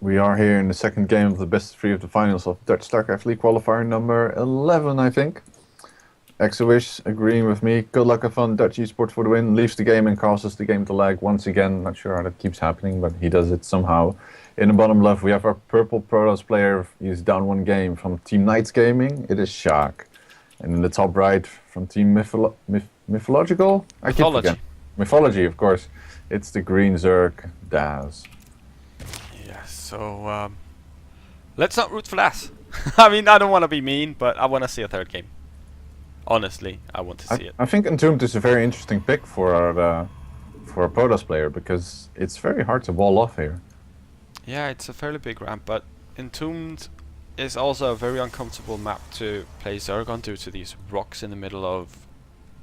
We are here in the second game of the best of three of the finals of Dutch Starcraft League qualifier number 11, I think. Exowish agreeing with me. Good luck, have fun. Dutch esports for the win. Leaves the game and causes the game to lag once again. Not sure how that keeps happening, but he does it somehow. In the bottom left, we have our purple Protoss player. He's down one game from Team Knights Gaming. It is Sjaak. And in the top right, from Team Mythological? Mythology, of course. It's the green Zerg, Daz. Yeah, so let's not root for that. I mean, I don't want to be mean, but I want to see a third game. Honestly, I want to see it. I think Entombed is a very interesting pick for a Protoss player because it's very hard to wall off here. Yeah, it's a fairly big ramp, but Entombed is also a very uncomfortable map to play Zerg on due to these rocks in the middle of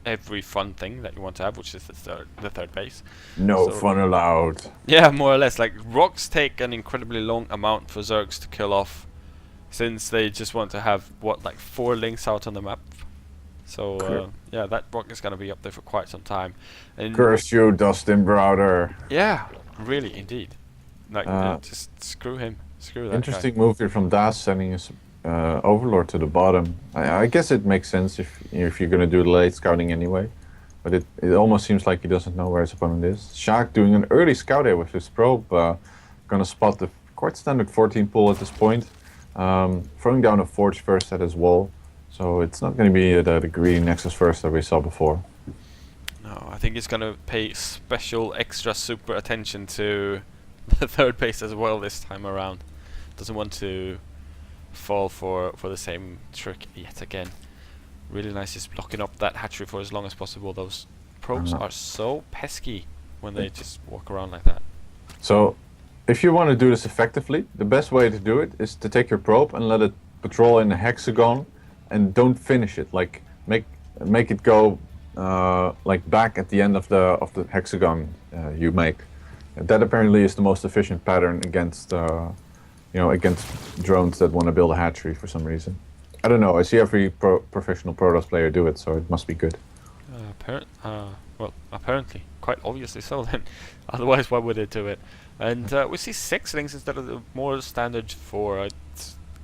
every fun thing that you want to have, which is the third base. No fun allowed. Yeah, more or less. Like, rocks take an incredibly long amount for Zergs to kill off, since they just want to have, what, like 4 links out on the map. So, yeah, that rock is going to be up there for quite some time. And curse you, Dustin Browder. Yeah, really, indeed. Like, just screw him. Screw that interesting guy. move here from Daz, sending his Overlord to the bottom. I guess it makes sense if you're going to do the late scouting anyway. But it almost seems like he doesn't know where his opponent is. Sjaak doing an early scout here with his probe. Going to spot the quite standard 14 pull at this point. Throwing down a Forge first at his wall. So it's not going to be the green Nexus first that we saw before. No, I think he's going to pay special extra super attention to the third base as well this time around. Doesn't want to fall for the same trick yet again. Really nice just blocking up that hatchery for as long as possible. Those probes are so pesky when they just walk around like that. So if you want to do this effectively, the best way to do it is to take your probe and let it patrol in a hexagon and don't finish it. Like make it go like back at the end of the hexagon you make. That apparently is the most efficient pattern against against drones that want to build a hatchery for some reason. I don't know. I see every professional Protoss player do it, so it must be good. Well, apparently, quite obviously so. Then, otherwise, why would they do it? And we see 6 links instead of the more standard 4.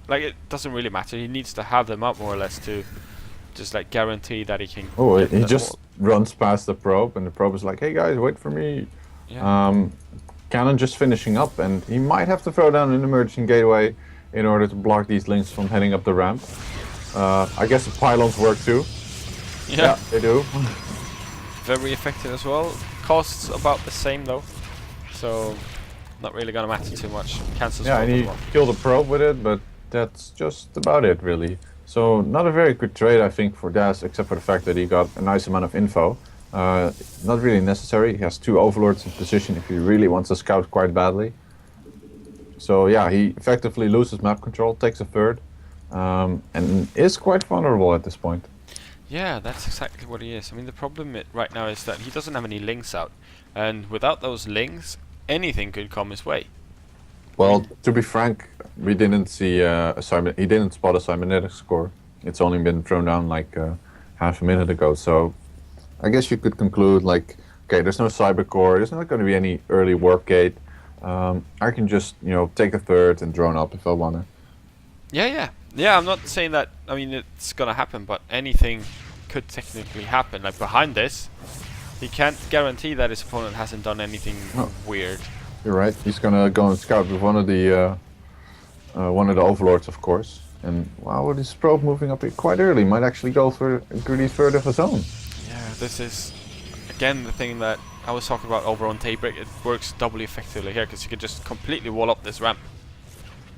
Like, it doesn't really matter. He needs to have them up more or less to just like guarantee that he can. Oh, he just runs past the probe, and the probe is like, "Hey guys, wait for me." Yeah. Cannon just finishing up, and he might have to throw down an emerging gateway in order to block these links from heading up the ramp. I guess the pylons work too. Yeah, they do. Very effective as well. Costs about the same though, so not really gonna matter too much. Cancels. Yeah, and he killed the probe with it, but that's just about it really. So not a very good trade, I think, for Daz, except for the fact that he got a nice amount of info. Not really necessary. He has 2 overlords in position if he really wants to scout quite badly. So yeah, he effectively loses map control, takes a third, and is quite vulnerable at this point. Yeah, that's exactly what he is. I mean, the problem right now is that he doesn't have any links out, and without those links, anything could come his way. Well, to be frank, we didn't see he didn't spot a cybernetics score. It's only been thrown down like half a minute ago, so I guess you could conclude like, okay, there's no cyber core, there's not going to be any early warp gate. I can just, take a third and drone up if I want to. Yeah, I'm not saying that, I mean, it's gonna happen, but anything could technically happen. Like, behind this, he can't guarantee that his opponent hasn't done anything weird. You're right, he's gonna go and scout with one of the overlords, of course. And wow, with his probe moving up quite early, might actually go for a greedy third of his own. Yeah, this is, again, the thing that I was talking about over on Daybreak. It works doubly effectively here, because you can just completely wall up this ramp.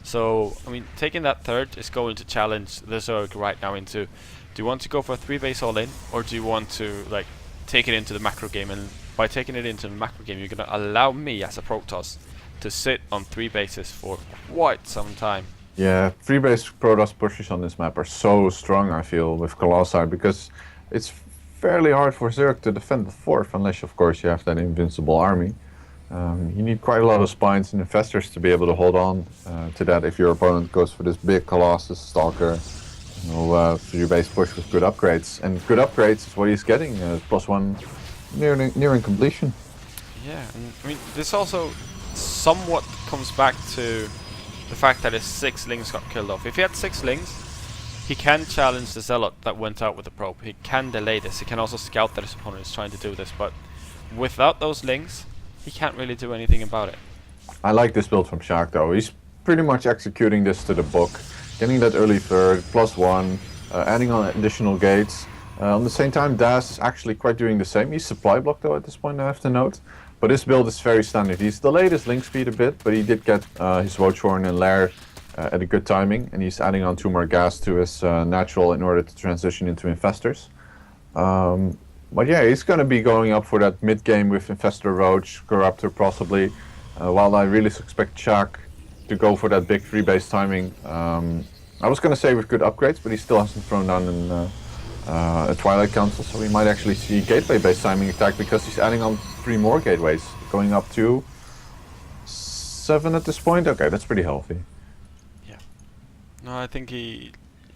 So, I mean, taking that third is going to challenge the Zerg right now into, do you want to go for a 3-base all-in, or do you want to, like, take it into the macro game? And by taking it into the macro game, you're going to allow me, as a Protoss, to sit on 3 bases for quite some time. Yeah, 3-base Protoss pushes on this map are so strong, I feel, with Colossi, because it's fairly hard for Zerg to defend the 4th, unless, of course, you have that invincible army. You need quite a lot of spines and infestors to be able to hold on to that if your opponent goes for this big Colossus Stalker. 3-base push with good upgrades. And good upgrades is what he's getting, +1 nearing completion. Yeah, and I mean, this also somewhat comes back to the fact that his 6 Lings got killed off. If he had 6 Lings, he can challenge the Zealot that went out with the probe. He can delay this. He can also scout that his opponent is trying to do this, but without those Lings, he can't really do anything about it. I like this build from Sjaak though. He's pretty much executing this to the book. Getting that early third, +1, adding on additional gates. On the same time, Daz is actually quite doing the same. He's supply blocked though at this point, I have to note. But his build is very standard. He's delayed his link speed a bit, but he did get his Roachhorn and Lair at a good timing. And he's adding on 2 more gas to his natural in order to transition into Infestors. But yeah, he's going to be going up for that mid game with Infestor, Roach, Corruptor possibly. While I really expect Sjaak to go for that big 3-base timing. I was going to say with good upgrades, but he still hasn't thrown down a Twilight Council, so we might actually see gateway-based timing attack because he's adding on 3 more gateways, going up to 7 at this point. Okay, that's pretty healthy. Yeah. No, I think he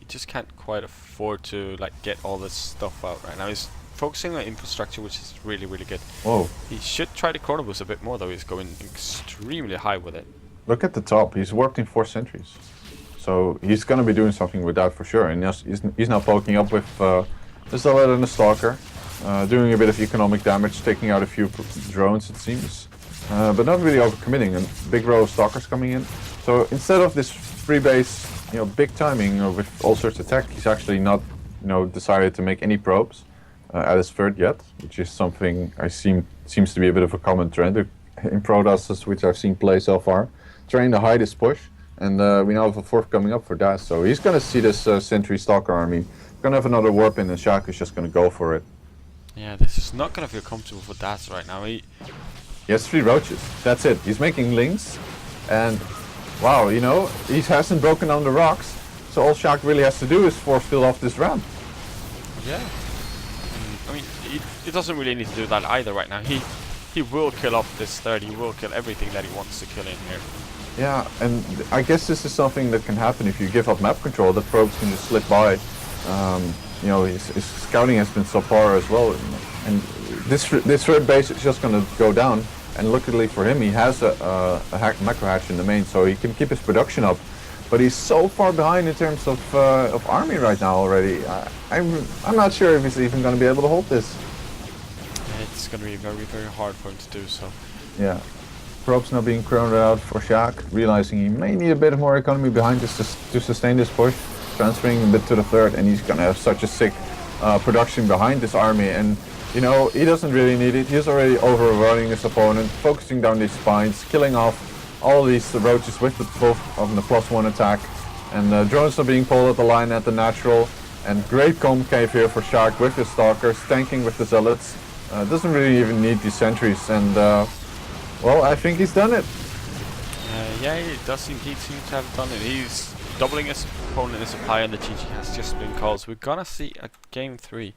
just can't quite afford to like get all this stuff out right now. He's focusing on infrastructure, which is really, really good. Whoa. He should try to corner boost a bit more, though. He's going extremely high with it. Look at the top. He's worked in 4 sentries. So he's going to be doing something with that for sure. And he's now poking up with the Zealot and the Stalker, doing a bit of economic damage, taking out a few drones, it seems. But not really overcommitting. And big row of Stalkers coming in. So instead of this free base, big timing with all sorts of tech, he's actually not, decided to make any probes at his third yet, which is something seems to be a bit of a common trend in Protoss, which I've seen play so far. Trying to hide his push. And we now have a 4th coming up for Daz, so he's going to see this Sentry Stalker army. Going to have another warp in, and Sjaak is just going to go for it. Yeah, this is not going to feel comfortable for Daz right now. He has 3 roaches. That's it. He's making links, and wow, he hasn't broken down the rocks, so all Sjaak really has to do is force field off this ramp. Yeah. I mean, he doesn't really need to do that either right now. He will kill off this third. He will kill everything that he wants to kill in here. Yeah, and I guess this is something that can happen if you give up map control. The probes can just slip by. His scouting has been subpar as well, and this third base is just going to go down. And luckily for him, he has a macro hatch in the main, so he can keep his production up. But he's so far behind in terms of army right now already. I'm not sure if he's even going to be able to hold this. It's going to be very, very hard for him to do so. Yeah. Probes now being crowded out for Sjaak, realizing he may need a bit more economy behind this to sustain this push, transferring a bit to the third, and he's gonna have such a sick production behind this army. And he doesn't really need it. He's already overrunning his opponent, focusing down these spines, killing off all these roaches with the on the +1 attack, and drones are being pulled at the line at the natural. And great concave here for Sjaak with his Stalkers, tanking with the Zealots. Doesn't really even need these sentries, and well, I think he's done it. Yeah, he does indeed seem to have done it. He's doubling his opponent in supply, and the GG has just been called. So we're gonna see a game 3.